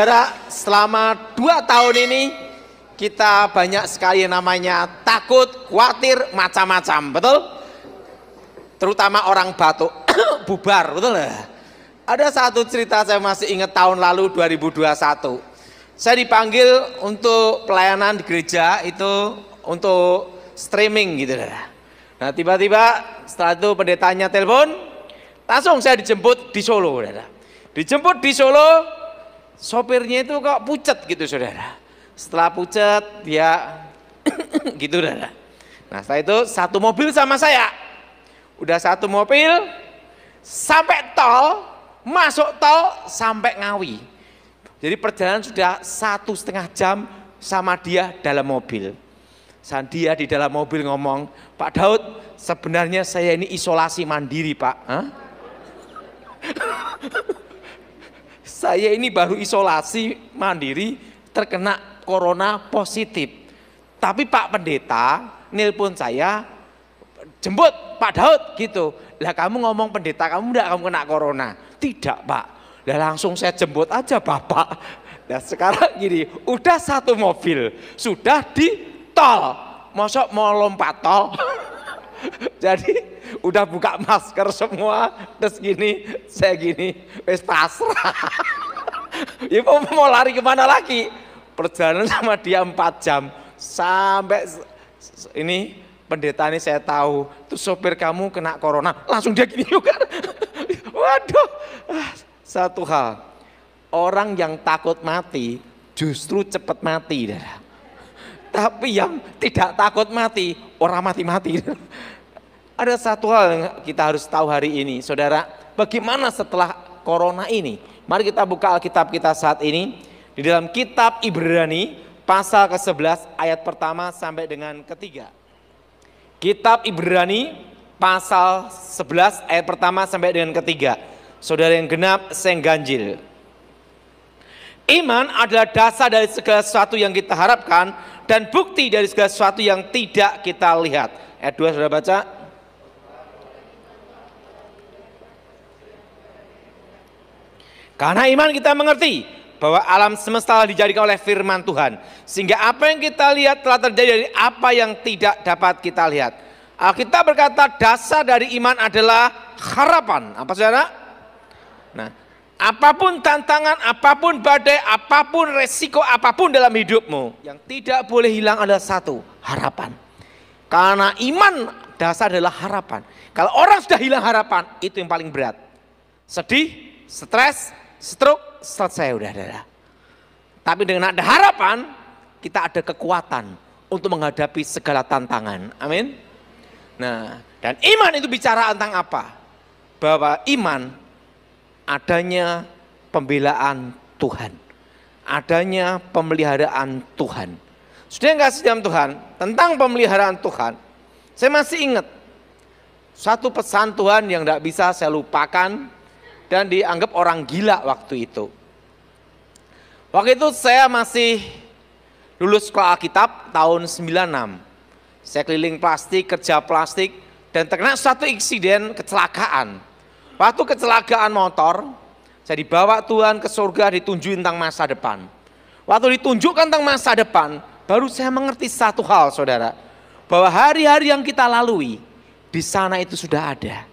Saudara, selama 2 tahun ini kita banyak sekali namanya takut, khawatir, macam-macam, betul? Terutama orang batuk, bubar, betul ya? Ada satu cerita saya masih ingat tahun lalu 2021. Saya dipanggil untuk pelayanan di gereja itu untuk streaming gitu. Nah tiba-tiba setelah itu pendetanya telepon, langsung saya dijemput di Solo. Dijemput di Solo, sopirnya itu kok pucet gitu saudara. Setelah pucet dia gitu saudara. Nah setelah itu satu mobil sama saya. Udah satu mobil sampai tol, masuk tol sampai Ngawi. Jadi perjalanan sudah 1,5 jam sama dia dalam mobil. Dia di dalam mobil ngomong, Pak Daud sebenarnya saya ini isolasi mandiri Pak. Hah? Saya ini baru isolasi mandiri terkena corona positif. Tapi Pak Pendeta nelpon saya, jemput Pak Daud gitu. Lah kamu ngomong pendeta kamu enggak kamu kena corona? Tidak Pak. Lah langsung saya jemput aja Bapak. Nah sekarang gini, udah satu mobil, sudah di tol. Mosok mau lompat tol. Jadi udah buka masker semua, terus gini, saya gini, wis pasrah. Ya mau lari kemana lagi? Perjalanan sama dia 4 jam sampai ini pendeta ini saya tahu tuh sopir kamu kena corona, langsung dia gini juga. Waduh, satu hal, orang yang takut mati justru cepat mati, tapi yang tidak takut mati orang mati-mati. Ada satu hal yang kita harus tahu hari ini, saudara, bagaimana setelah corona ini? Mari kita buka Alkitab kita saat ini di dalam kitab Ibrani pasal ke-11 ayat pertama sampai dengan ketiga. Kitab Ibrani pasal 11 ayat pertama sampai dengan ketiga. Saudara yang genap, saya yang ganjil. Iman adalah dasar dari segala sesuatu yang kita harapkan dan bukti dari segala sesuatu yang tidak kita lihat. Ayat 2 sudah baca. Karena iman kita mengerti bahwa alam semesta telah dijadikan oleh firman Tuhan. Sehingga apa yang kita lihat telah terjadi dari apa yang tidak dapat kita lihat. Alkitab berkata dasar dari iman adalah harapan. Apa saudara? Nah, apapun tantangan, apapun badai, apapun resiko, apapun dalam hidupmu, yang tidak boleh hilang adalah satu, harapan. Karena iman dasar adalah harapan. Kalau orang sudah hilang harapan, itu yang paling berat. Sedih, stres, stroke, selesai udah ada. Tapi dengan ada harapan, kita ada kekuatan untuk menghadapi segala tantangan. Amin. Nah, dan iman itu bicara tentang apa? Bahwa iman adanya pembelaan Tuhan, adanya pemeliharaan Tuhan. Sudah yang kasih dalam Tuhan tentang pemeliharaan Tuhan, saya masih ingat satu pesan Tuhan yang tidak bisa saya lupakan. Dan dianggap orang gila waktu itu. Waktu itu saya masih lulus sekolah Alkitab tahun 96. Saya keliling plastik, kerja plastik, dan terkena suatu insiden kecelakaan. Waktu kecelakaan motor, saya dibawa Tuhan ke surga, ditunjukin tentang masa depan. Waktu ditunjukkan tentang masa depan, baru saya mengerti satu hal saudara. Bahwa hari-hari yang kita lalui, di sana itu sudah ada.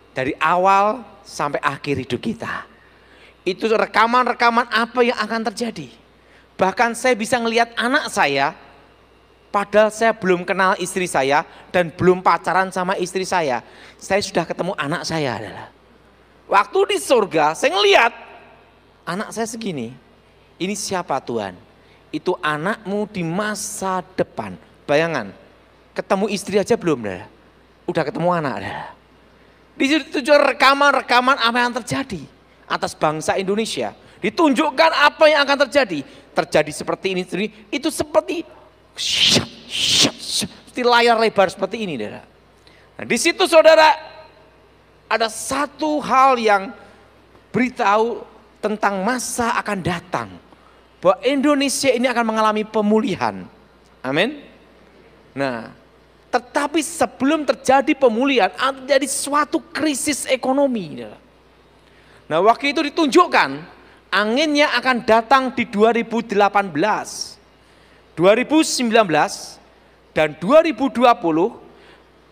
Dari awal sampai akhir hidup kita. Itu rekaman-rekaman apa yang akan terjadi. Bahkan saya bisa ngelihat anak saya, padahal saya belum kenal istri saya dan belum pacaran sama istri saya. Saya sudah ketemu anak saya adalah. Waktu di surga saya ngelihat anak saya segini. Ini siapa Tuhan? Itu anakmu di masa depan. Bayangan, ketemu istri aja belum dah. Udah ketemu anak dah. Di situ rekaman-rekaman apa yang terjadi atas bangsa Indonesia. Ditunjukkan apa yang akan terjadi. Terjadi seperti ini, itu seperti layar lebar seperti ini. Nah, di situ saudara ada satu hal yang beritahu tentang masa akan datang. Bahwa Indonesia ini akan mengalami pemulihan. Amin. Nah, tetapi sebelum terjadi pemulihan, terjadi suatu krisis ekonomi. Nah waktu itu ditunjukkan Anginnya akan datang di 2018, 2019, dan 2020.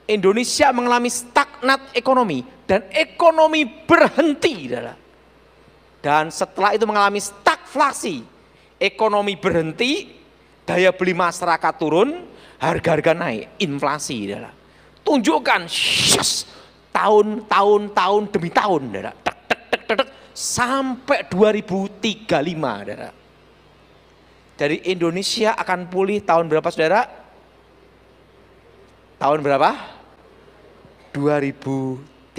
Indonesia mengalami stagnat ekonomi dan ekonomi berhenti. Dan setelah itu mengalami stagflasi, ekonomi berhenti, daya beli masyarakat turun, harga-harga naik, inflasi. Tunjukkan tahun demi tahun, sampai 2035. Jadi Indonesia akan pulih tahun berapa saudara? Tahun berapa? 2035.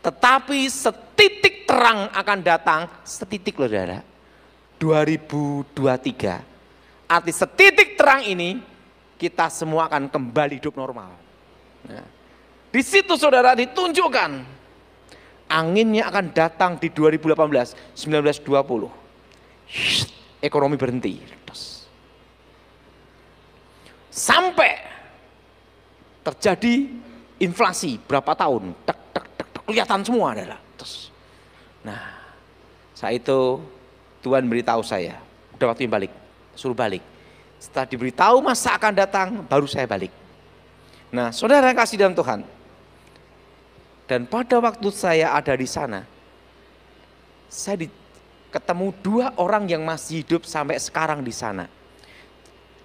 Tetapi setitik terang akan datang, setitik loh saudara, 2023. Arti setitik terang ini kita semua akan kembali hidup normal. Nah, di situ saudara ditunjukkan anginnya akan datang di 2018, 19, 20. Ekonomi berhenti. Sampai terjadi inflasi berapa tahun, kelihatan semua adalah. Nah, saat itu Tuhan beritahu saya, udah waktunya balik, suruh balik. Setelah diberitahu masa akan datang, baru saya balik. Nah, saudara yang kasih dalam Tuhan, dan pada waktu saya ada di sana, saya ketemu 2 orang yang masih hidup sampai sekarang di sana.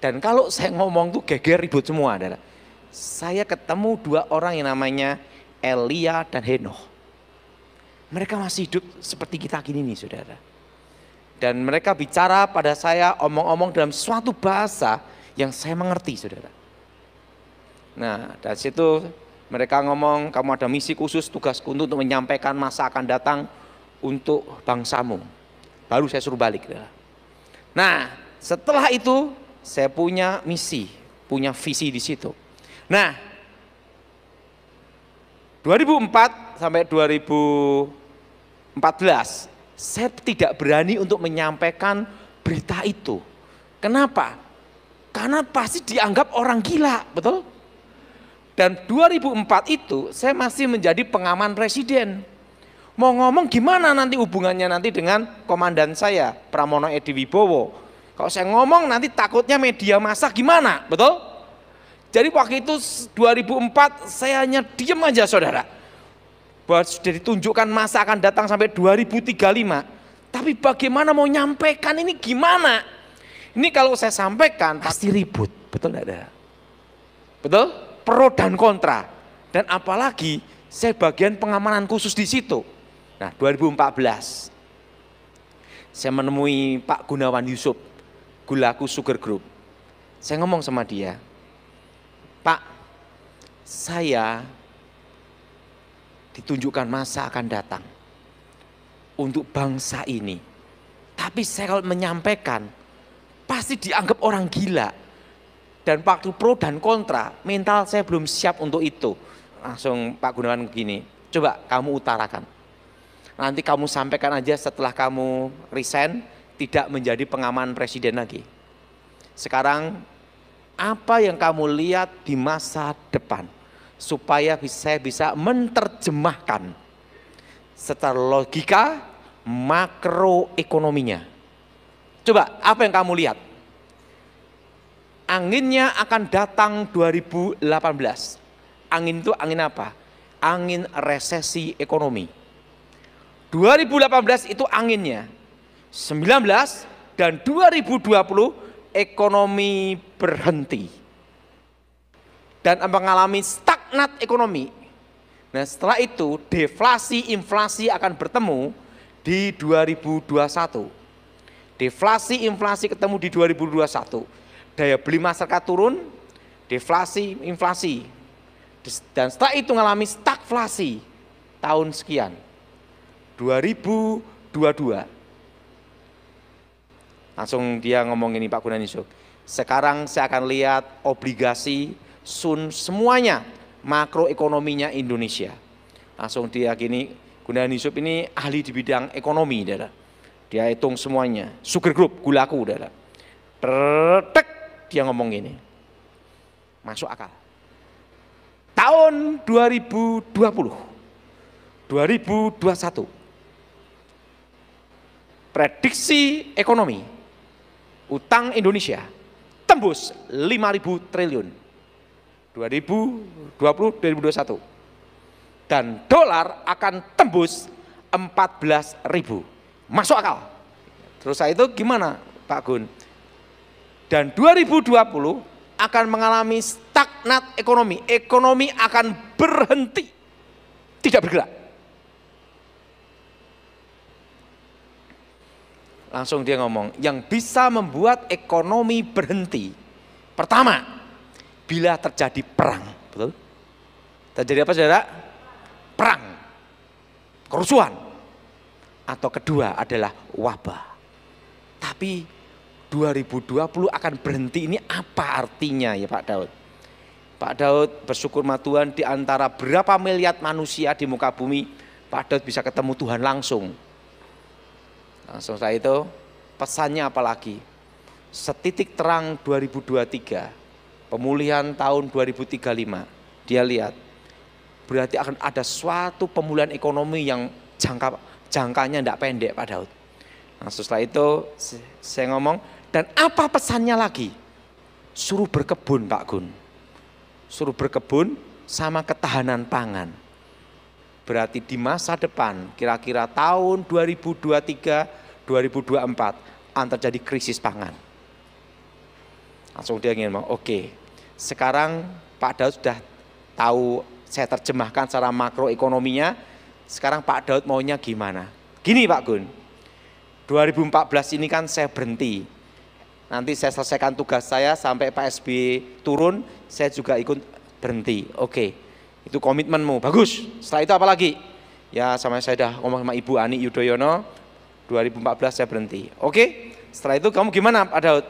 Dan kalau saya ngomong tuh geger ribut semua adalah. Saya ketemu 2 orang yang namanya Elia dan Henoch. Mereka masih hidup seperti kita gini nih saudara. Dan mereka bicara pada saya, omong-omong dalam suatu bahasa yang saya mengerti saudara. Nah dari situ mereka ngomong, kamu ada misi khusus, tugasku untuk menyampaikan masa akan datang untuk bangsamu. Baru saya suruh balik. Nah setelah itu saya punya misi, punya visi di situ. Nah, 2004 sampai 2014, saya tidak berani untuk menyampaikan berita itu. Kenapa? Karena pasti dianggap orang gila, betul? Dan 2004 itu saya masih menjadi pengaman presiden. Mau ngomong gimana nanti hubungannya nanti dengan komandan saya, Pramono Edi Wibowo. Kalau saya ngomong nanti takutnya media massa gimana, betul? Jadi waktu itu 2004 saya hanya diam aja saudara. Bahwa sudah ditunjukkan masa akan datang sampai 2035. Tapi bagaimana mau nyampaikan ini gimana? Ini kalau saya sampaikan pasti ribut, betul tidak ada? Betul? Pro dan kontra. Dan apalagi saya bagian pengamanan khusus di situ. Nah 2014 saya menemui Pak Gunawan Yusuf, Gulaku Sugar Group. Saya ngomong sama dia, Pak, saya ditunjukkan masa akan datang untuk bangsa ini. Tapi saya kalau menyampaikan, pasti dianggap orang gila. Dan waktu pro dan kontra, mental saya belum siap untuk itu. Langsung Pak Gunawan begini, coba kamu utarakan. Nanti kamu sampaikan aja setelah kamu resign, tidak menjadi pengaman presiden lagi. Sekarang apa yang kamu lihat di masa depan supaya saya bisa menerjemahkan secara logika makroekonominya. Coba apa yang kamu lihat? Anginnya akan datang 2018. Angin itu angin apa? Angin resesi ekonomi. 2018 itu anginnya. 19 dan 2020 ekonomi berhenti dan mengalami stagnat ekonomi. Nah setelah itu deflasi inflasi akan bertemu di 2021. Deflasi inflasi ketemu di 2021. Daya beli masyarakat turun, deflasi inflasi. Dan setelah itu mengalami stagflasi tahun sekian. 2022. Langsung dia ngomong ini Pak Gunawan Yusuf. Sekarang saya akan lihat obligasi, sun, semuanya makroekonominya Indonesia. Langsung dia gini, Gunawan Yusuf ini ahli di bidang ekonomi. Dia hitung semuanya. Sugar Group, Gulaku. Tertek dia ngomong ini. Masuk akal. Tahun 2020, 2021. prediksi ekonomi, utang Indonesia tembus 5.000 triliun 2020-2021 dan dolar akan tembus 14.000. Masuk akal. Terus itu gimana Pak Gun? Dan 2020 akan mengalami stagnat ekonomi. Ekonomi akan berhenti, tidak bergerak. Langsung dia ngomong, yang bisa membuat ekonomi berhenti. Pertama, bila terjadi perang. Betul? Terjadi apa saudara? Perang. Kerusuhan. Atau kedua adalah wabah. Tapi 2020 akan berhenti, ini apa artinya ya Pak Daud? Pak Daud bersyukur sama Tuhan, di antara berapa miliar manusia di muka bumi, Pak Daud bisa ketemu Tuhan langsung. Langsung saya itu pesannya apalagi? Setitik terang 2023, pemulihan tahun 2035, dia lihat berarti akan ada suatu pemulihan ekonomi yang jangkanya tidak pendek Pak Daud. Nah setelah itu saya ngomong, dan apa pesannya lagi? Suruh berkebun Pak Gun. Suruh berkebun sama ketahanan pangan. Berarti di masa depan, kira-kira tahun 2023, 2024, akan terjadi krisis pangan. Langsung dia ingin ngomong, oke, sekarang Pak Daud sudah tahu, saya terjemahkan secara makroekonominya, sekarang Pak Daud maunya gimana? Gini Pak Gun, 2014 ini kan saya berhenti. Nanti saya selesaikan tugas saya sampai Pak SB turun, saya juga ikut berhenti. Oke, itu komitmenmu, bagus. Setelah itu apa lagi? Ya sama saya sudah ngomong sama Ibu Ani Yudhoyono, 2014 saya berhenti. Oke, setelah itu kamu gimana Pak Daud?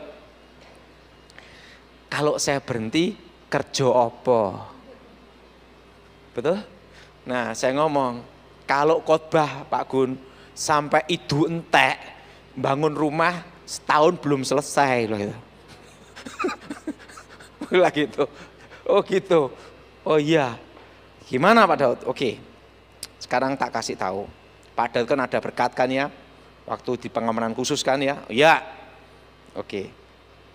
Kalau saya berhenti, kerja apa? Betul? Nah saya ngomong, kalau khotbah Pak Gun, sampai itu entek, bangun rumah, setahun belum selesai loh itu. Lah gitu. Oh gitu. Oh iya. Gimana Pak Daud? Oke. Sekarang tak kasih tahu. Pak Daud kan ada berkat kan ya. Waktu di pengamanan khusus kan ya. Iya. Oke.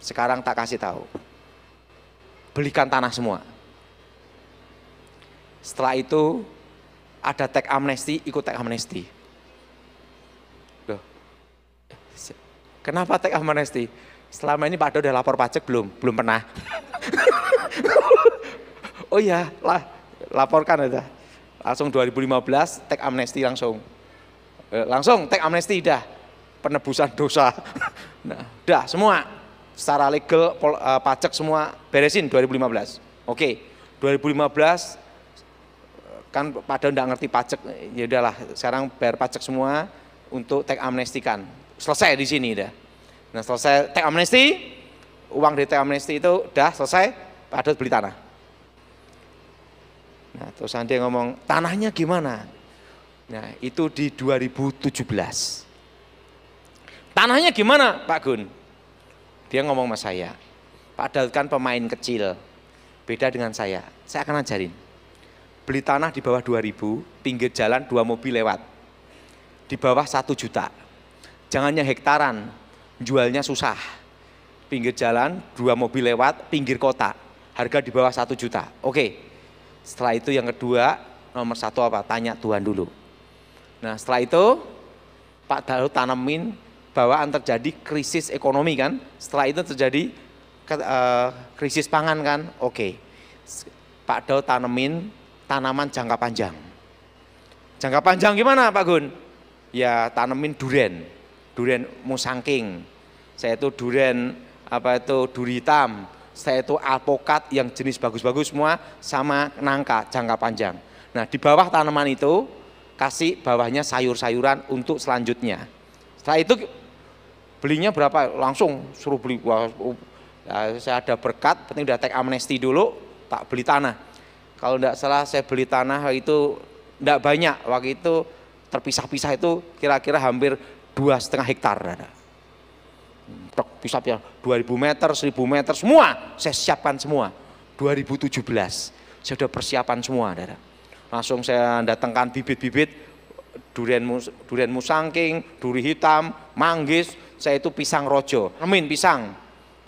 Sekarang tak kasih tahu. Belikan tanah semua. Setelah itu ada teks amnesti, ikut teks amnesti. Loh. Kenapa teks amnesti? Selama ini Pak Daud udah lapor pajak belum? Belum pernah. Oh iya, laporkan aja. Langsung 2015 teks amnesti langsung. Langsung teks amnesti dah. Penebusan dosa. Nah, dah semua secara legal pajak semua beresin 2015. Oke, 2015 kan Pak Daud enggak ngerti pajak. Ya udahlah, sekarang bayar pajak semua untuk teks amnestikan. Selesai di sini dah. Nah selesai teks amnesti, uang dari teks amnesti itu udah selesai, Pak Daud beli tanah. Nah terus dia ngomong, tanahnya gimana? Nah itu di 2017. Tanahnya gimana Pak Gun? Dia ngomong sama saya, Pak Daud kan pemain kecil, beda dengan saya akan ajarin. Beli tanah di bawah 2.000, pinggir jalan 2 mobil lewat, di bawah 1 juta. Jangan yang hektaran, jualnya susah. Pinggir jalan, 2 mobil lewat, pinggir kota, harga di bawah 1 juta. Oke, setelah itu yang kedua, nomor 1 apa? Tanya Tuhan dulu. Nah setelah itu, Pak Daud tanemin bahwa akan terjadi krisis ekonomi kan. Setelah itu terjadi krisis pangan kan. Oke, Pak Daud tanemin tanaman jangka panjang. Jangka panjang gimana Pak Gun? Ya tanemin duren musangking, saya itu duren duri hitam, saya itu alpukat yang jenis bagus-bagus semua, sama nangka jangka panjang. Nah di bawah tanaman itu kasih bawahnya sayur-sayuran untuk selanjutnya. Setelah itu belinya berapa? Langsung suruh beli. Wah, saya ada berkat, penting udah teks amnesti dulu, tak beli tanah. Kalau enggak salah saya beli tanah itu enggak banyak, waktu itu terpisah-pisah itu kira-kira hampir 2,5 hektar. Pisah-pisah 2.000 meter, 1.000 meter, semua saya siapkan semua. 2017 saya sudah persiapan semua. Langsung saya datangkan bibit-bibit, durian musangking, duri hitam, manggis, saya itu pisang rojo, tanemin pisang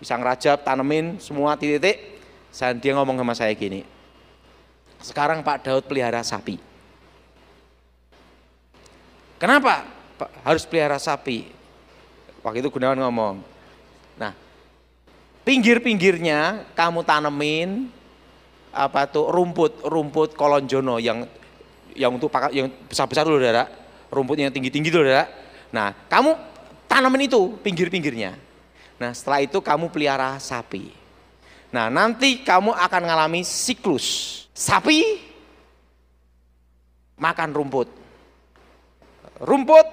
rajab, tanemin semua titik-titik. Dia ngomong sama saya gini, sekarang Pak Daud pelihara sapi. Kenapa Pak harus pelihara sapi? Waktu itu Gunawan ngomong, nah pinggir-pinggirnya kamu tanemin rumput kolonjono yang untuk yang besar-besar dulu, Saudara. Rumput yang tinggi-tinggi dulu, Saudara. Nah, kamu tanemin itu pinggir-pinggirnya. Nah, setelah itu kamu pelihara sapi. Nah, nanti kamu akan mengalami siklus. Sapi makan rumput. Rumput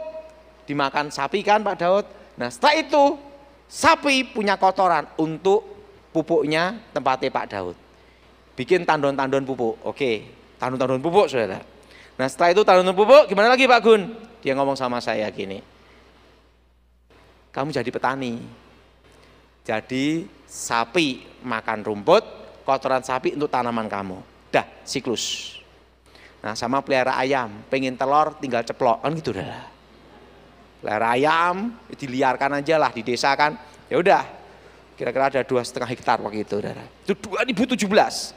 dimakan sapi kan Pak Daud. Nah, setelah itu sapi punya kotoran untuk pupuknya tempatnya Pak Daud. Bikin tandon-tandon pupuk. Oke, tandon-tandon pupuk, Saudara. Nah, setelah itu tandon pupuk gimana lagi Pak Gun? Dia ngomong sama saya gini, kamu jadi petani. Jadi sapi makan rumput, kotoran sapi untuk tanaman kamu. Dah, siklus. Nah, sama pelihara ayam, pengen telur tinggal ceplok, kan gitu dah. Pelihara ayam, diliarkan aja lah di desa kan. Ya udah, kira-kira ada 2,5 hektar waktu itu, Saudara. Itu 2017.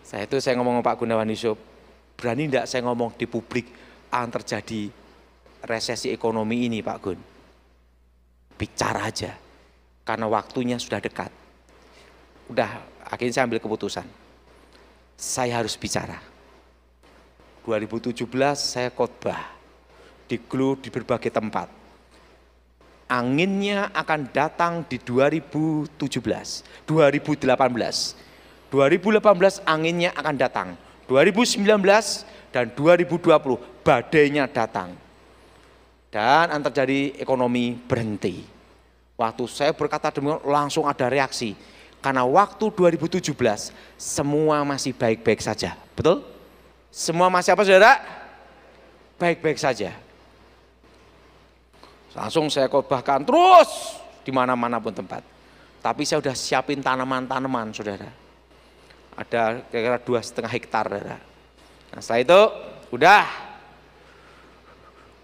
Saya ngomong sama Pak Gunawan Yusuf, berani enggak saya ngomong di publik akan terjadi resesi ekonomi ini Pak Gun? Bicara aja, karena waktunya sudah dekat. Udah, akhirnya saya ambil keputusan. Saya harus bicara. 2017 saya khotbah di GLU di berbagai tempat. Anginnya akan datang di 2017, 2018. 2018 anginnya akan datang, 2019 dan 2020 badainya datang. Dan akan terjadi ekonomi berhenti. Waktu saya berkata demikian langsung ada reaksi. Karena waktu 2017 semua masih baik-baik saja. Betul? Semua masih apa Saudara? Baik-baik saja. Langsung saya khotbahkan terus di mana-mana pun tempat. Tapi saya sudah siapin tanaman-tanaman Saudara. Ada kira-kira 2,5 hektar. Saudara. Nah, setelah itu udah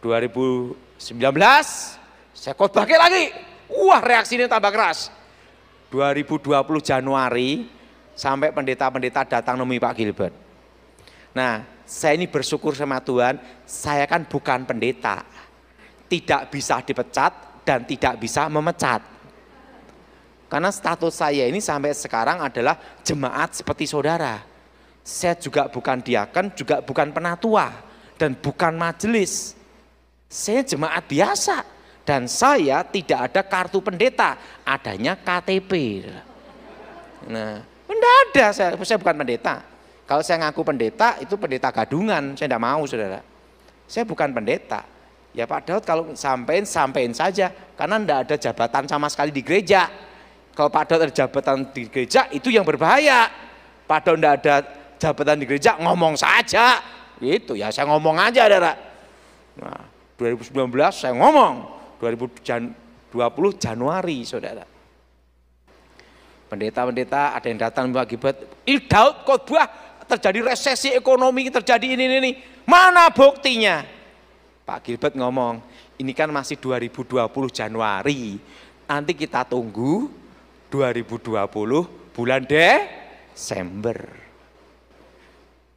2019 saya khotbahkan lagi. Wah, reaksinya tambah keras. 2020 Januari sampai pendeta-pendeta datang nemui Pak Gilbert. Nah, saya ini bersyukur sama Tuhan, saya kan bukan pendeta. Tidak bisa dipecat dan tidak bisa memecat. Karena status saya ini sampai sekarang adalah jemaat seperti saudara. Saya juga bukan diaken, juga bukan penatua, dan bukan majelis. Saya jemaat biasa, dan saya tidak ada kartu pendeta, adanya KTP. Nah, tidak ada, saya bukan pendeta. Kalau saya ngaku pendeta, itu pendeta gadungan, saya tidak mau saudara. Saya bukan pendeta. Ya Pak Daud kalau sampein saja, karena tidak ada jabatan sama sekali di gereja. Kalau Pak Daud ada jabatan di gereja itu yang berbahaya. Pak Daud tidak ada jabatan di gereja ngomong saja. Itu ya saya ngomong aja saudara. Nah 2019 saya ngomong, 2020 Januari saudara. Pendeta-pendeta ada yang datang Pak Gilbert, ini Daud khotbah terjadi resesi ekonomi, terjadi ini. Mana buktinya? Pak Gilbert ngomong, ini kan masih 2020 Januari. Nanti kita tunggu 2020 bulan Desember.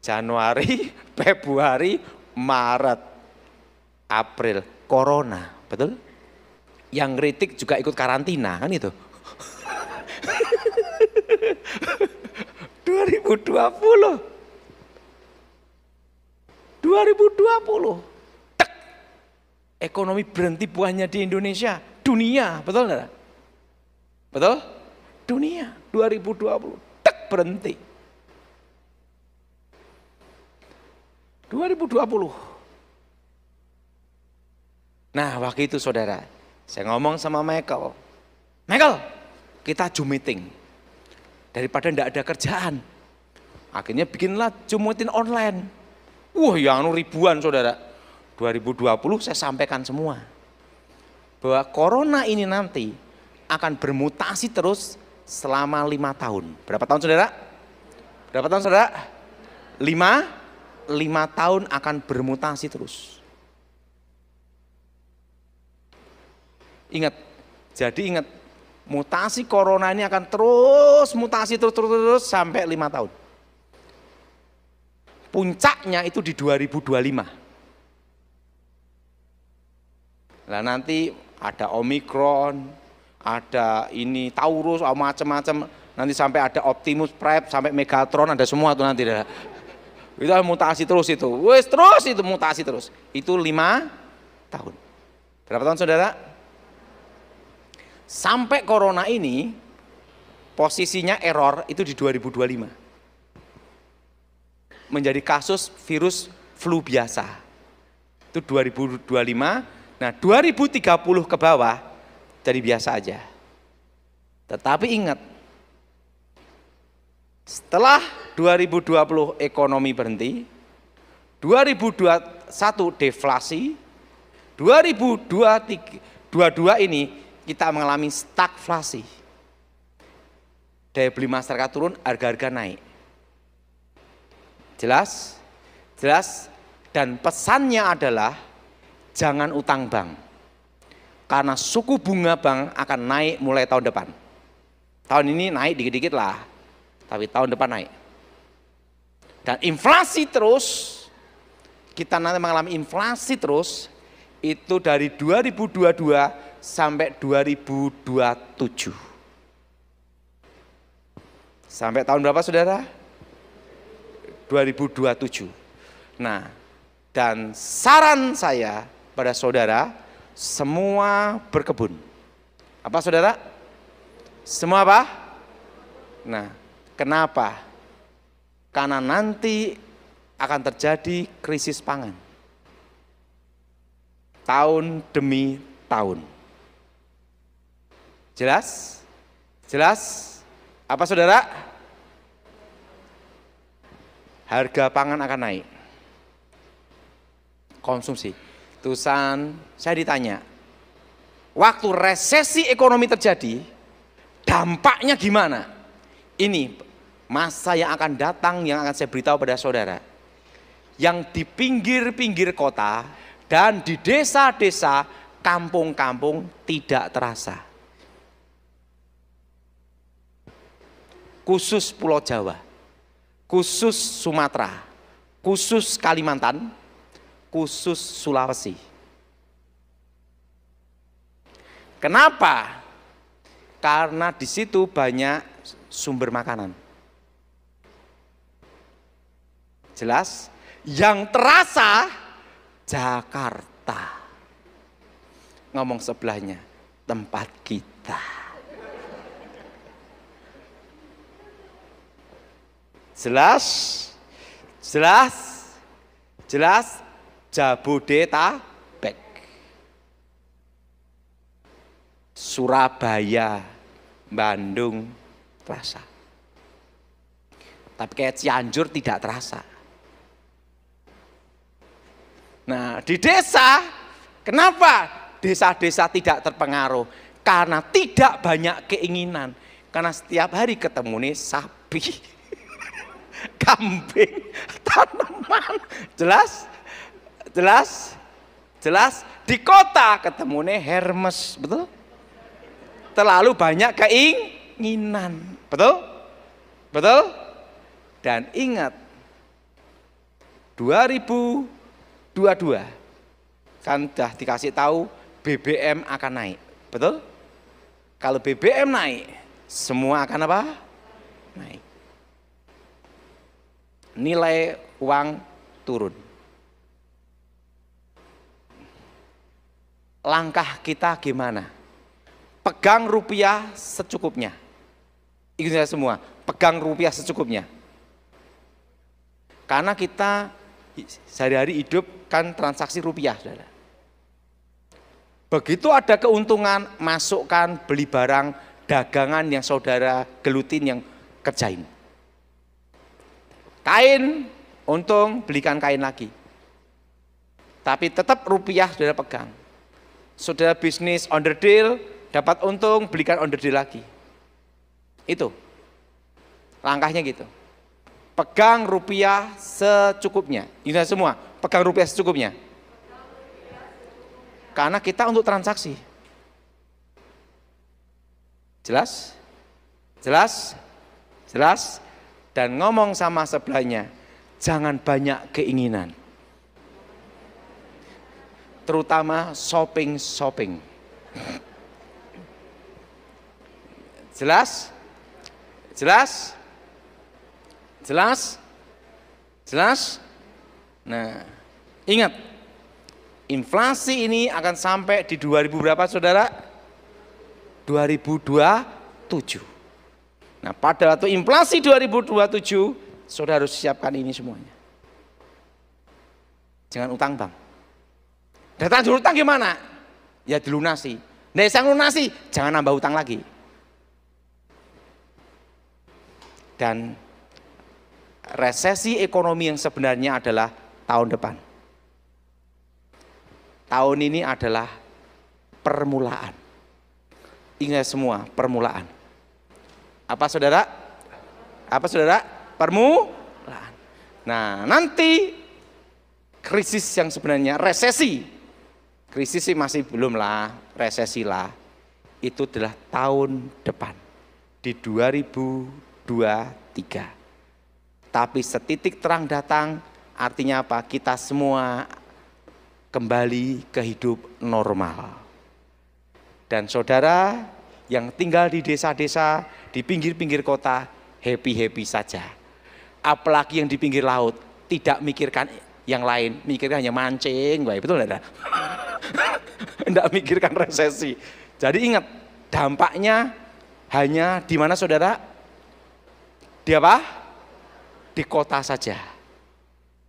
Januari, Februari, Maret, April, Corona, betul? Yang kritik juga ikut karantina kan itu. 2020. Tek. Ekonomi berhenti buahnya di Indonesia, dunia, betul enggak? Betul? Dunia 2020 tek berhenti. 2020. Nah, waktu itu saudara, saya ngomong sama Michael, kita Zoom meeting. Daripada enggak ada kerjaan, akhirnya bikinlah Zoom meeting online. Wah, yang ribuan saudara. 2020 saya sampaikan semua. Bahwa corona ini nanti akan bermutasi terus selama 5 tahun. Berapa tahun saudara? Berapa tahun saudara? 5 5 tahun akan bermutasi terus. Ingat, mutasi corona ini akan terus mutasi terus sampai 5 tahun. Puncaknya itu di 2025. Nah nanti ada Omikron, ada ini Taurus, macam-macam. Nanti sampai ada Optimus Prime, sampai Megatron, ada semua tuh nanti. Itu mutasi terus itu. Terus itu mutasi terus. Itu 5 tahun. Berapa tahun saudara? Sampai corona ini posisinya error itu di 2025. Menjadi kasus virus flu biasa. Itu 2025. Nah 2030 ke bawah jadi biasa aja. Tetapi ingat, setelah 2020 ekonomi berhenti, 2021 deflasi, 2022 ini kita mengalami stagflasi. Daya beli masyarakat turun, harga-harga naik. Jelas? Jelas? Dan pesannya adalah jangan utang bank. Karena suku bunga bank akan naik mulai tahun depan. Tahun ini naik dikit-dikit lah, tapi tahun depan naik. Dan inflasi terus, kita nanti mengalami inflasi terus, itu dari 2022 sampai 2027. Sampai tahun berapa saudara? 2027. Nah, dan saran saya pada saudara, semua berkebun. Apa saudara? Semua apa? Nah, kenapa? Karena nanti akan terjadi krisis pangan. Tahun demi tahun. Jelas? Jelas? Apa saudara? Harga pangan akan naik. Konsumsi. Terusan saya ditanya, waktu resesi ekonomi terjadi, dampaknya gimana? Ini masa yang akan datang yang akan saya beritahu pada saudara. Yang di pinggir-pinggir kota dan di desa-desa, kampung-kampung tidak terasa. Khusus Pulau Jawa, khusus Sumatera, khusus Kalimantan, khusus Sulawesi. Kenapa? Karena di situ banyak sumber makanan. Jelas? Yang terasa Jakarta. Ngomong sebelahnya, tempat kita. Jelas? Jelas? Jelas? Jabodetabek. Surabaya, Bandung terasa. Tapi kayak Cianjur tidak terasa. Nah, di desa, kenapa desa-desa tidak terpengaruh? Karena tidak banyak keinginan. Karena setiap hari ketemu nih sapi, kambing, tanaman. Jelas? Jelas? Jelas? Di kota ketemu nih Hermes, betul? Terlalu banyak keinginan, betul? Betul? Dan ingat, 2022 kan sudah dikasih tahu BBM akan naik, betul? Kalau BBM naik, semua akan apa? Naik. Nilai uang turun. Langkah kita gimana? Pegang rupiah secukupnya. Ikut saya semua, pegang rupiah secukupnya. Karena kita sehari-hari hidup kan transaksi rupiah, saudara. Begitu ada keuntungan, masukkan, beli barang, dagangan yang saudara gelutin, yang kerjain. Kain, untung, belikan kain lagi. Tapi tetap rupiah saudara pegang. Saudara bisnis onderdil, dapat untung, belikan onderdil lagi. Itu langkahnya gitu. Pegang rupiah secukupnya. Ini semua, pegang rupiah secukupnya. Karena kita untuk transaksi. Jelas? Jelas? Jelas? Dan ngomong sama sebelahnya, jangan banyak keinginan. Terutama shopping. Jelas? Jelas? Jelas? Jelas? Nah, ingat, inflasi ini akan sampai di 2000 berapa saudara? 2027. Nah, pada waktu inflasi 2027, saudara harus siapkan ini semuanya. Jangan utang bang. Datang dulu utang gimana? Ya dilunasi. Nah, sang lunasi, jangan nambah utang lagi. Dan resesi ekonomi yang sebenarnya adalah tahun depan. Tahun ini adalah permulaan. Ingat semua, permulaan. Apa saudara? Apa saudara? Permulaan. Nah, nanti krisis yang sebenarnya resesi. Krisis sih masih belum lah, resesi lah. Itu adalah tahun depan. Di 2023. Tapi setitik terang datang, artinya apa? Kita semua kembali ke hidup normal. Dan saudara yang tinggal di desa-desa, di pinggir-pinggir kota, happy-happy saja. Apalagi yang di pinggir laut, tidak mikirkan yang lain, mikirkan hanya mancing, betul enggak? Enggak mikirkan resesi. Jadi ingat, dampaknya hanya di mana saudara? Di apa? Di kota saja.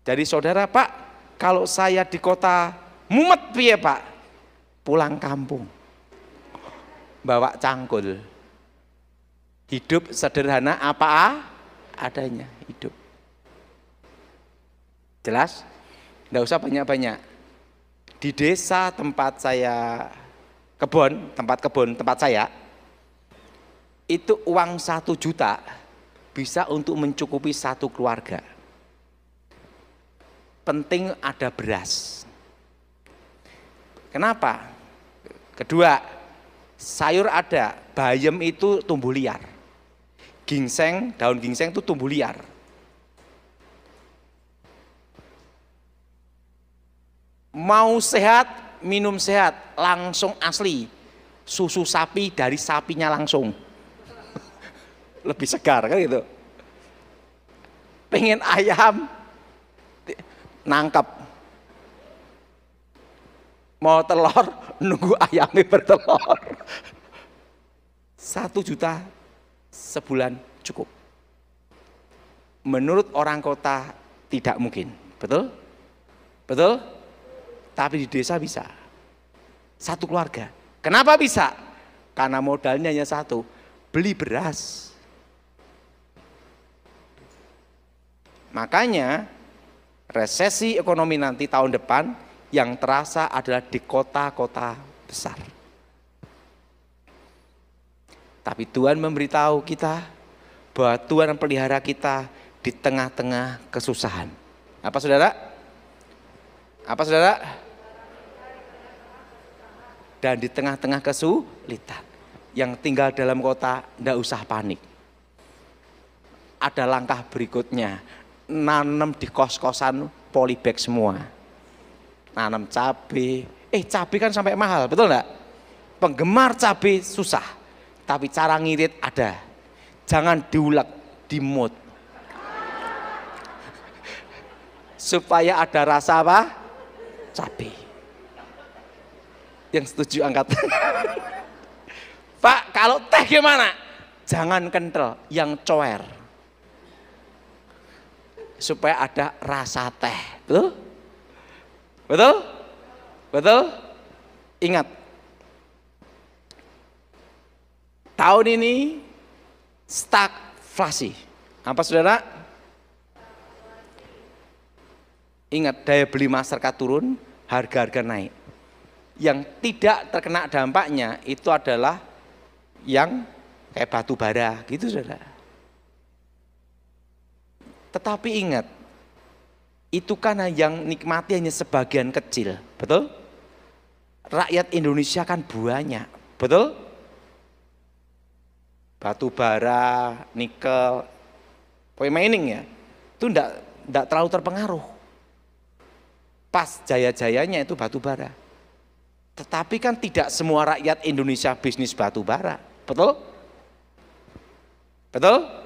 Jadi saudara, Pak, kalau saya di kota mumet piye, Pak? Pulang kampung. Bawa cangkul. Hidup sederhana apa adanya hidup. Jelas? Enggak usah banyak-banyak. Di desa tempat saya tempat saya, itu uang 1 juta bisa untuk mencukupi satu keluarga. Penting ada beras. Kenapa? Kedua, sayur ada, bayam itu tumbuh liar. Ginseng, daun ginseng itu tumbuh liar. Mau sehat, minum sehat, langsung asli. Susu sapi dari sapinya langsung. Lebih segar kan gitu. Pengen ayam, nangkep. Mau telur, nunggu ayamnya bertelur. 1 juta sebulan cukup. Menurut orang kota tidak mungkin, betul? Betul? Tapi di desa bisa. Satu keluarga. Kenapa bisa? Karena modalnya hanya satu, beli beras. Makanya resesi ekonomi nanti tahun depan yang terasa adalah di kota-kota besar. Tapi Tuhan memberitahu kita bahwa Tuhan pelihara kita di tengah-tengah kesusahan. Apa saudara? Apa saudara? Dan di tengah-tengah kesulitan. Yang tinggal dalam kota tidak usah panik. Ada langkah berikutnya. Nanam di kos-kosan polybag semua. Nanam cabai. Cabai kan sampai mahal, betul enggak? Penggemar cabai susah. Tapi cara ngirit ada. Jangan diulek, dimut. Supaya ada rasa apa? Cabai. Yang setuju angkat. Pak, kalau teh gimana? Jangan kental, yang coer. Supaya ada rasa teh. Betul? Betul? Betul? Ingat. Tahun ini stagflasi. Apa saudara? Ingat, daya beli masyarakat turun, harga-harga naik. Yang tidak terkena dampaknya itu adalah yang kayak batu bara gitu saudara. Tetapi ingat, itu kan yang nikmati hanya sebagian kecil, betul? Rakyat Indonesia kan banyak, betul? Batu bara, nikel, mining ya, itu enggak terlalu terpengaruh. Pas jaya-jayanya itu batu bara. Tetapi kan tidak semua rakyat Indonesia bisnis batu bara, betul? Betul?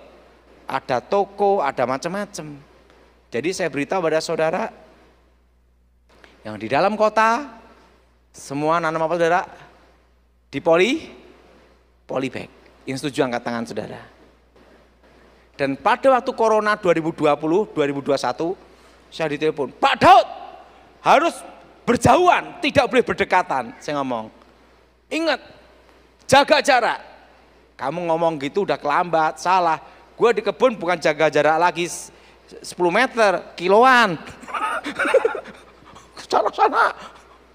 Ada toko, ada macam-macam. Jadi saya beritahu pada saudara, yang di dalam kota, semua nanam apa saudara? Di polybag. Yang setuju angkat tangan saudara. Dan pada waktu Corona 2020, 2021, saya ditelepon, Pak Daud, harus berjauhan, tidak boleh berdekatan. Saya ngomong, ingat, jaga jarak. Kamu ngomong gitu udah kelambat, salah. Gue di kebun bukan jaga jarak lagi 10 meter, kiloan. Sana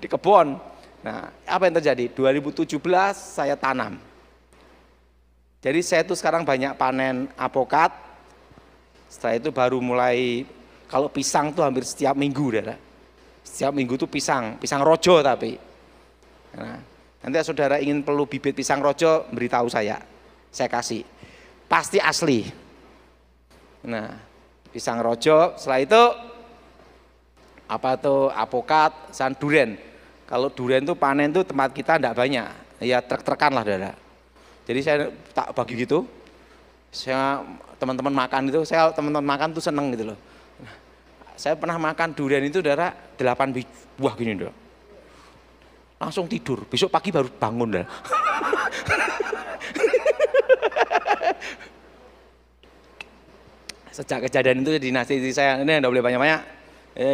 di kebun. Nah, apa yang terjadi? 2017 saya tanam. Jadi saya itu sekarang banyak panen apokat. Setelah itu baru mulai, kalau pisang tuh hampir setiap minggu, saudara. Setiap minggu tuh pisang rojo tapi. Nah, nanti saudara ingin perlu bibit pisang rojo, beritahu saya kasih. Pasti asli. Nah, pisang rojo, setelah itu apa tuh apokat, san duren. Kalau duren tuh panen tuh tempat kita enggak banyak, ya trek-trekan lah saudara. Jadi saya tak bagi gitu, saya teman-teman makan itu, teman-teman makan tuh seneng gitu loh. Saya pernah makan durian itu saudara 8 buah gini saudara. Langsung tidur, besok pagi baru bangun saudara. Sejak kejadian itu dinasihati saya, ini enggak boleh banyak-banyak,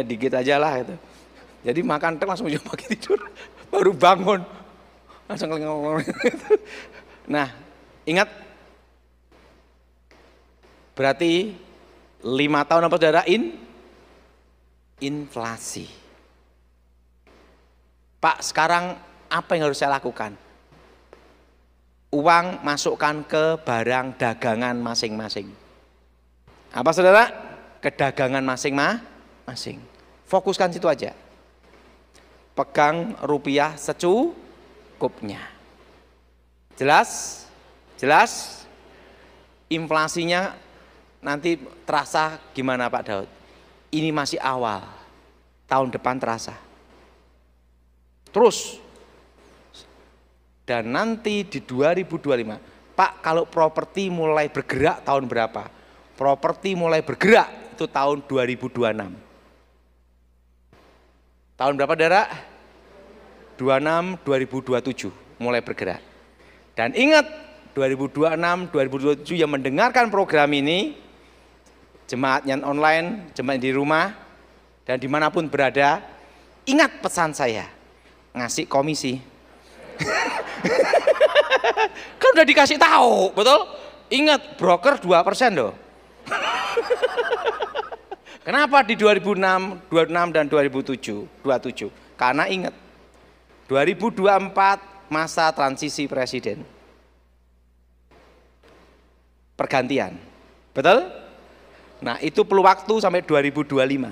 dikit aja lah gitu. Jadi makan langsung besok pagi tidur, baru bangun. Langsung ngomong. Nah, ingat, berarti 5 tahun apa saudara? Inflasi. Pak, sekarang apa yang harus saya lakukan? Uang masukkan ke barang dagangan masing-masing. Apa saudara? Ke dagangan masing-masing. Fokuskan situ aja. Pegang rupiah secukupnya. Jelas? Jelas? Inflasinya nanti terasa gimana Pak Daud? Ini masih awal, tahun depan terasa. Terus, dan nanti di 2025, Pak kalau properti mulai bergerak tahun berapa? Properti mulai bergerak itu tahun 2026. Tahun berapa saudara? 26, 2027 mulai bergerak. Dan ingat 2026, 2027 yang mendengarkan program ini, jemaat yang online, jemaat di rumah, dan dimanapun berada, ingat pesan saya, ngasih komisi. Kan udah dikasih tahu, betul? Ingat broker 2% loh. Kenapa di 2006, 26 dan 2027? Karena ingat, 2024 masa transisi presiden. Pergantian, betul? Nah itu perlu waktu sampai 2025.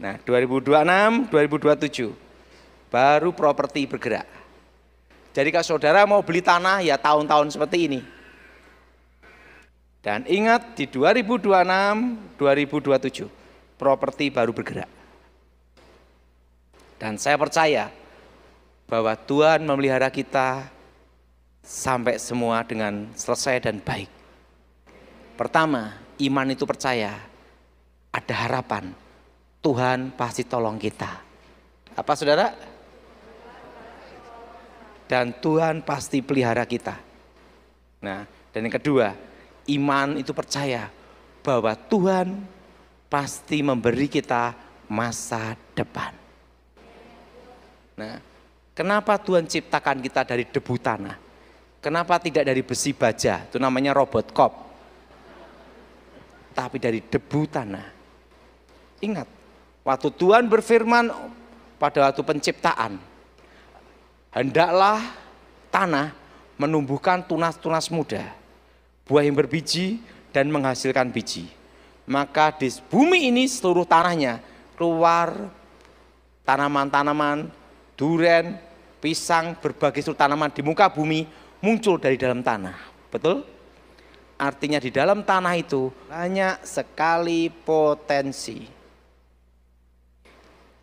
Nah 2026, 2027 baru properti bergerak. Jadi kalau saudara mau beli tanah ya tahun-tahun seperti ini. Dan ingat di 2026, 2027 properti baru bergerak. Dan saya percaya bahwa Tuhan memelihara kita sampai semua dengan selesai dan baik. Pertama, iman itu percaya, ada harapan, Tuhan pasti tolong kita. Apa saudara? Dan Tuhan pasti pelihara kita. Nah, dan yang kedua, iman itu percaya bahwa Tuhan pasti memberi kita masa depan. Nah, kenapa Tuhan ciptakan kita dari debu tanah? Kenapa tidak dari besi baja? Itu namanya robot kop. Tapi dari debu tanah. Ingat, waktu Tuhan berfirman pada waktu penciptaan, hendaklah tanah menumbuhkan tunas-tunas muda, buah yang berbiji dan menghasilkan biji. Maka di bumi ini seluruh tanahnya keluar tanaman-tanaman, duren, pisang, berbagai seluruh tanaman di muka bumi muncul dari dalam tanah. Betul? Artinya di dalam tanah itu banyak sekali potensi.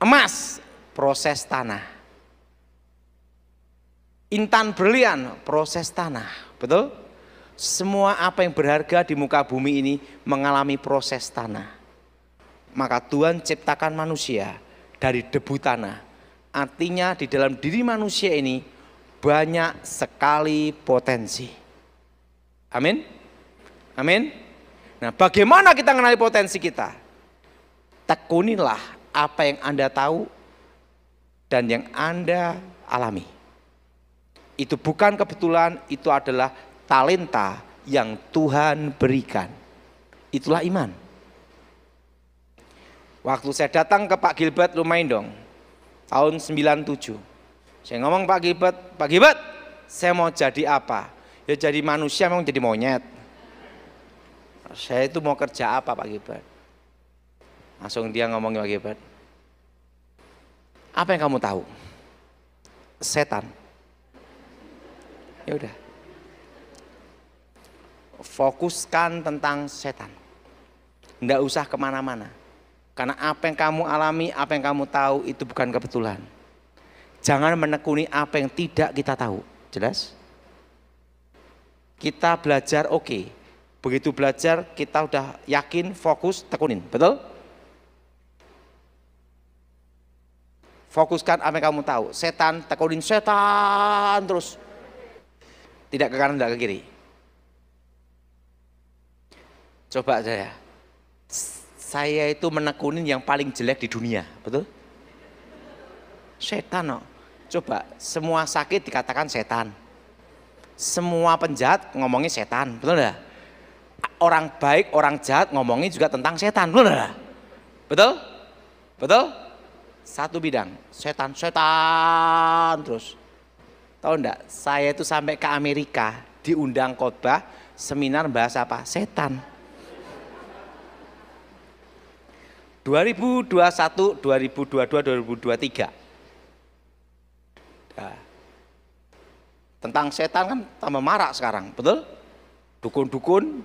Emas, proses tanah. Intan berlian, proses tanah. Betul? Semua apa yang berharga di muka bumi ini mengalami proses tanah. Maka Tuhan ciptakan manusia dari debu tanah. Artinya di dalam diri manusia ini banyak sekali potensi. Amin. Amin. Nah, bagaimana kita mengenali potensi kita? Tekunilah apa yang Anda tahu dan yang Anda alami. Itu bukan kebetulan, itu adalah talenta yang Tuhan berikan. Itulah iman. Waktu saya datang ke Pak Gilbert Lumaindong tahun 97. Saya ngomong Pak Gilbert, saya mau jadi apa? Ya jadi manusia, memang jadi monyet. Saya itu mau kerja apa Pak Gilbert? Langsung dia ngomongin Pak Gilbert. Apa yang kamu tahu? Setan. Ya udah. Fokuskan tentang setan. Nggak usah kemana-mana. Karena apa yang kamu alami, apa yang kamu tahu itu bukan kebetulan. Jangan menekuni apa yang tidak kita tahu. Jelas? Kita belajar oke. Begitu belajar kita udah yakin, fokus, tekunin. Betul? Fokuskan apa yang kamu tahu. Setan, tekunin setan terus. Tidak ke kanan, tidak ke kiri. Coba saya itu menekunin yang paling jelek di dunia, betul? Setan, no. Coba semua sakit dikatakan setan, semua penjahat ngomongin setan, betul nggak? Orang baik, orang jahat ngomongin juga tentang setan, betul nggak? Betul? Betul? Satu bidang, setan terus. Tahu enggak? Saya itu sampai ke Amerika diundang khotbah seminar bahasa apa? Setan. 2021, 2022, 2023. Nah, tentang setan kan tambah marak sekarang, betul? Dukun-dukun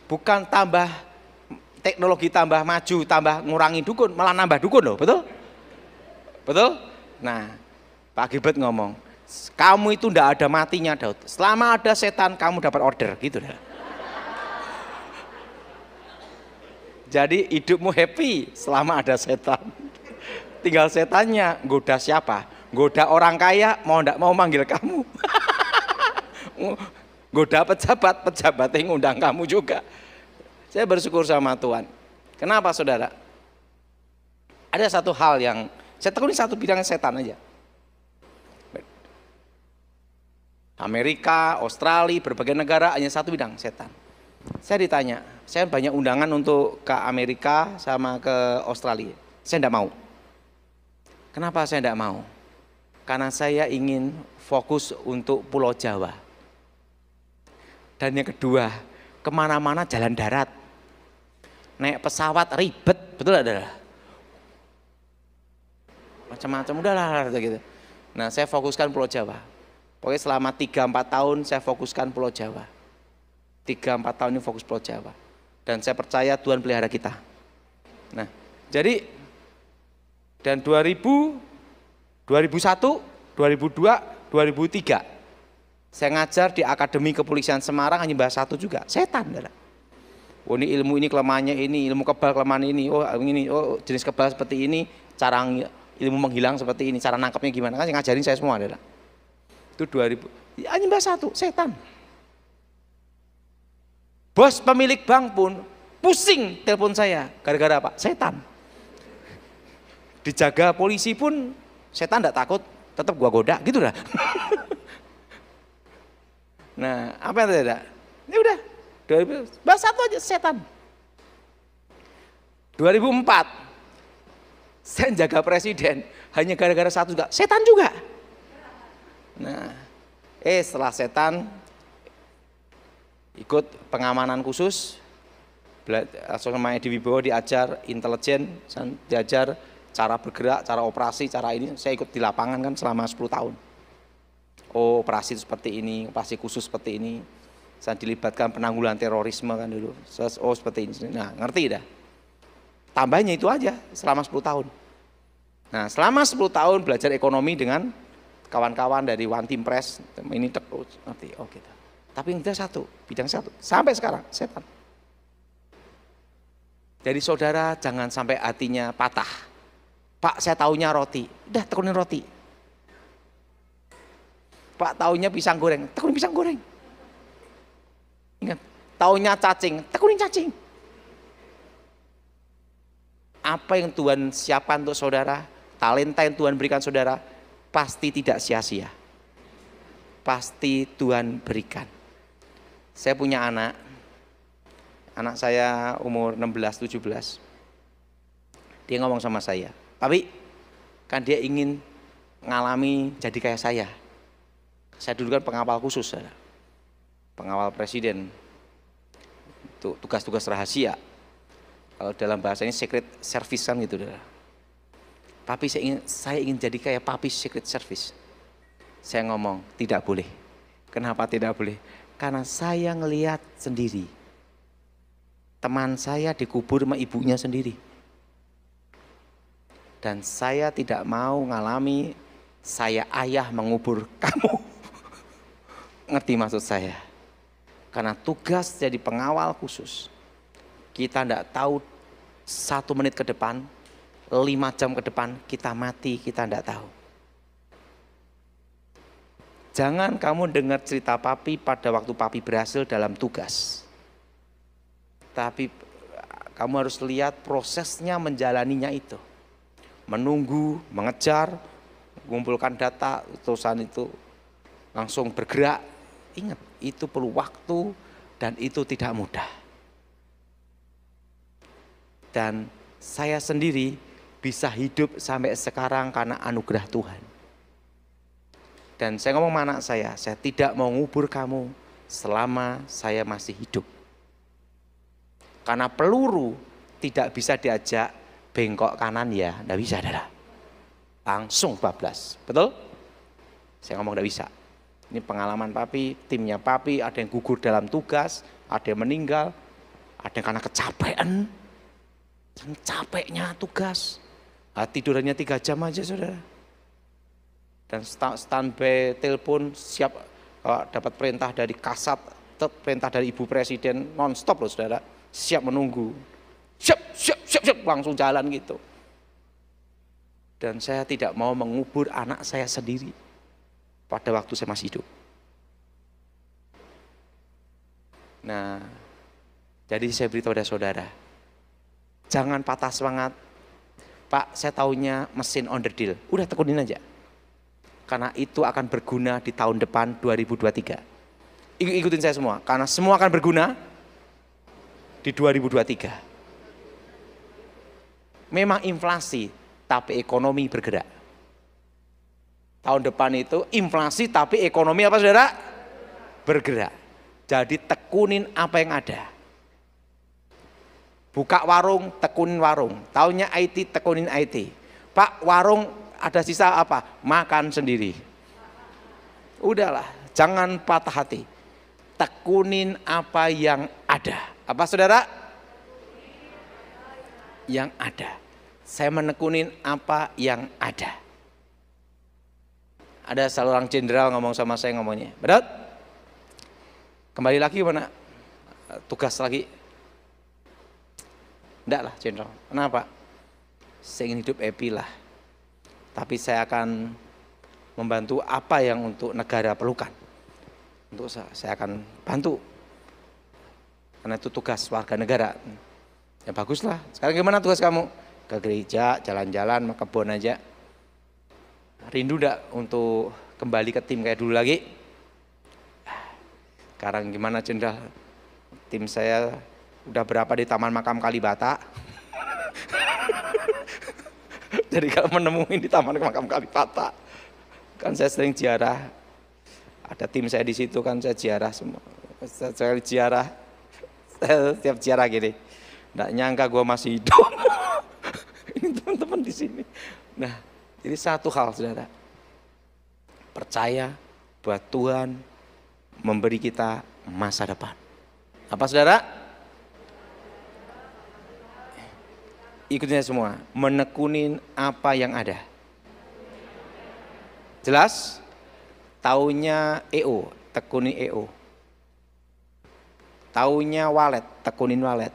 bukan tambah teknologi tambah maju, tambah ngurangi dukun, malah nambah dukun loh, betul? Betul? Nah, Pak Gilbert ngomong, kamu itu ndak ada matinya Daud. Selama ada setan kamu dapat order, gitu dah. Jadi hidupmu happy selama ada setan. Tinggal setannya goda siapa? Goda orang kaya mau ndak mau manggil kamu. Goda pejabat yang ngundang kamu juga. Saya bersyukur sama Tuhan. Kenapa saudara? Ada satu hal yang saya tekuni, satu bidang setan aja. Amerika, Australia, berbagai negara hanya satu bidang setan. Saya ditanya, saya banyak undangan untuk ke Amerika sama ke Australia. Saya tidak mau. Kenapa saya tidak mau? Karena saya ingin fokus untuk Pulau Jawa. Dan yang kedua, kemana-mana jalan darat. Naik pesawat ribet, betul adalah. Macam-macam udahlah gitu. Nah, saya fokuskan Pulau Jawa. Pokoknya selama 3-4 tahun saya fokuskan Pulau Jawa. 3-4 tahun ini fokus Pulau Jawa. Dan saya percaya Tuhan pelihara kita. Nah, jadi dan 2000, 2001, 2002, 2003 saya ngajar di Akademi Kepolisian Semarang, hanya bahas satu juga, setan. Oh ini ilmu ini kelemahannya ini, ilmu kebal kelemahan ini, oh jenis kebal seperti ini, cara ilmu menghilang seperti ini, cara nangkapnya gimana, kan ngajarin saya semua adalah. Itu 2000, hanya bahas satu, setan. Bos pemilik bank pun pusing telepon saya, gara-gara apa? Setan. Dijaga polisi pun setan tidak takut, tetap gua goda, gitu dah. Nah, apa yang tidak? Ya udah, 2000, bahas satu aja, setan. 2004, saya jaga presiden, hanya gara-gara satu juga, setan juga. Nah, setelah setan ikut pengamanan khusus Sama Edi Wibowo diajar intelijen, diajar cara bergerak, cara operasi, cara ini. Saya ikut di lapangan kan selama 10 tahun. Oh, operasi seperti ini, operasi khusus seperti ini. Saya dilibatkan penanggulangan terorisme kan dulu. Oh, seperti ini. Nah, ngerti dah. Tambahnya itu aja selama 10 tahun. Nah, selama 10 tahun belajar ekonomi dengan kawan-kawan dari One Team Press, ini ngerti. Oh, gitu. Tapi yang bidang satu. Sampai sekarang, setan. Jadi saudara jangan sampai hatinya patah. Pak, saya taunya roti. Udah, tekunin roti. Pak, taunya pisang goreng. Tekunin pisang goreng. Ingat, taunya cacing. Tekunin cacing. Apa yang Tuhan siapkan untuk saudara, talenta yang Tuhan berikan saudara, pasti tidak sia-sia. Pasti Tuhan berikan. Saya punya anak saya umur 16-17, dia ngomong sama saya, tapi kan dia ingin ngalami jadi kayak saya. Saya dulu kan pengawal khusus, pengawal presiden, itu tugas-tugas rahasia. Kalau dalam bahasanya secret service kan gitu. Tapi saya ingin jadi kayak papi secret service. Saya ngomong, tidak boleh. Kenapa tidak boleh? Karena saya ngelihat sendiri. Teman saya dikubur sama ibunya sendiri. Dan saya tidak mau ngalami saya ayah mengubur kamu. Ngerti maksud saya? Karena tugas jadi pengawal khusus. Kita tidak tahu 1 menit ke depan, 5 jam ke depan kita mati, kita tidak tahu. Jangan kamu dengar cerita papi pada waktu papi berhasil dalam tugas. Tapi kamu harus lihat prosesnya menjalaninya itu. Menunggu, mengejar, mengumpulkan data, utusan itu langsung bergerak. Ingat, itu perlu waktu dan itu tidak mudah. Dan saya sendiri bisa hidup sampai sekarang karena anugerah Tuhan. Dan saya ngomong sama anak saya tidak mau ngubur kamu selama saya masih hidup. Karena peluru tidak bisa diajak bengkok kanan ya, tidak bisa, saudara. Langsung bablas, betul? Saya ngomong tidak bisa. Ini pengalaman papi, timnya papi, ada yang gugur dalam tugas, ada yang meninggal, ada yang karena kecapean, capeknya tugas. Tidurannya 3 jam aja, saudara. Dan standby telepon siap, kalau dapat perintah dari Kasat, perintah dari Ibu Presiden, non-stop loh, saudara. Siap menunggu, siap, langsung jalan gitu. Dan saya tidak mau mengubur anak saya sendiri pada waktu saya masih hidup. Nah, jadi saya beritahu pada saudara, jangan patah semangat. Pak, saya taunya mesin onderdil, udah tekunin aja. Karena itu akan berguna di tahun depan 2023. Ikutin saya semua, karena semua akan berguna di 2023. Memang inflasi, tapi ekonomi bergerak. Tahun depan itu inflasi tapi ekonomi apa, saudara? Bergerak. Jadi tekunin apa yang ada. Buka warung, tekunin warung. Taunya IT, tekunin IT. Pak, warung ada sisa apa? Makan sendiri. Udahlah, jangan patah hati. Tekunin apa yang ada. Apa, saudara? Yang ada. Saya menekunin apa yang ada. Ada seorang jenderal ngomong sama saya, ngomongnya, berat? Kembali lagi mana? Tugas lagi? Enggak lah, jenderal. Kenapa? Saya ingin hidup happy lah. Tapi saya akan membantu apa yang untuk negara perlukan. Untuk saya akan bantu. Karena itu tugas warga negara. Ya baguslah. Sekarang gimana tugas kamu? Ke gereja, jalan-jalan, ke kebun aja. Rindu enggak untuk kembali ke tim kayak dulu lagi? Sekarang gimana, jenderal? Tim saya udah berapa di Taman Makam Kalibata? Jadi kalau menemuin di Taman Makam Kalibata, kan saya sering ziarah. Ada tim saya di situ kan, saya ziarah semua. Saya ziarah. Setiap ziarah gini, Nggak nyangka gue masih hidup. Ini teman-teman di sini. Nah, jadi satu hal saudara, percaya bahwa Tuhan memberi kita masa depan. Apa saudara? Ikutin semua, menekunin apa yang ada. Jelas? Taunya EO, tekunin EO. Taunya walet, tekunin walet.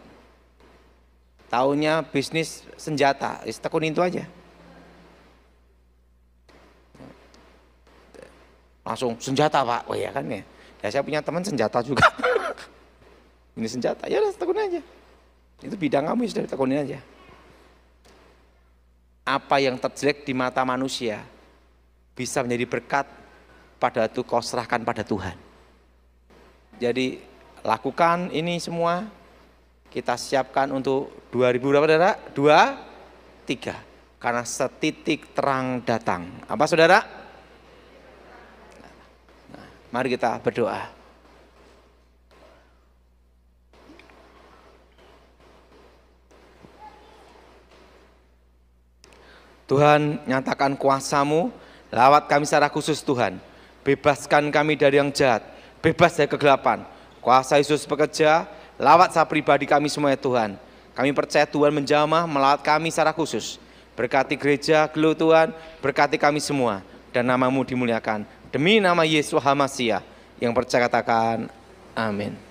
Taunya bisnis senjata, tekunin itu aja. Langsung senjata Pak, oh ya kan ya. Ya saya punya teman senjata juga. Ini senjata, ya udah tekunin aja. Itu bidang kamu sudah tekunin aja. Apa yang terjelek di mata manusia bisa menjadi berkat pada itu kau serahkan pada Tuhan. Jadi lakukan ini semua. Kita siapkan untuk 2000 berapa saudara? 23. Karena setitik terang datang. Apa saudara? Nah, mari kita berdoa. Tuhan, nyatakan kuasa-Mu, lawat kami secara khusus Tuhan. Bebaskan kami dari yang jahat, bebas dari kegelapan. Kuasa Yesus bekerja, lawat saya pribadi kami semua ya Tuhan. Kami percaya Tuhan menjamah melawat kami secara khusus. Berkati gereja, geluh Tuhan, berkati kami semua. Dan nama-Mu dimuliakan. Demi nama Yesus HaMasiah yang percaya katakan amin.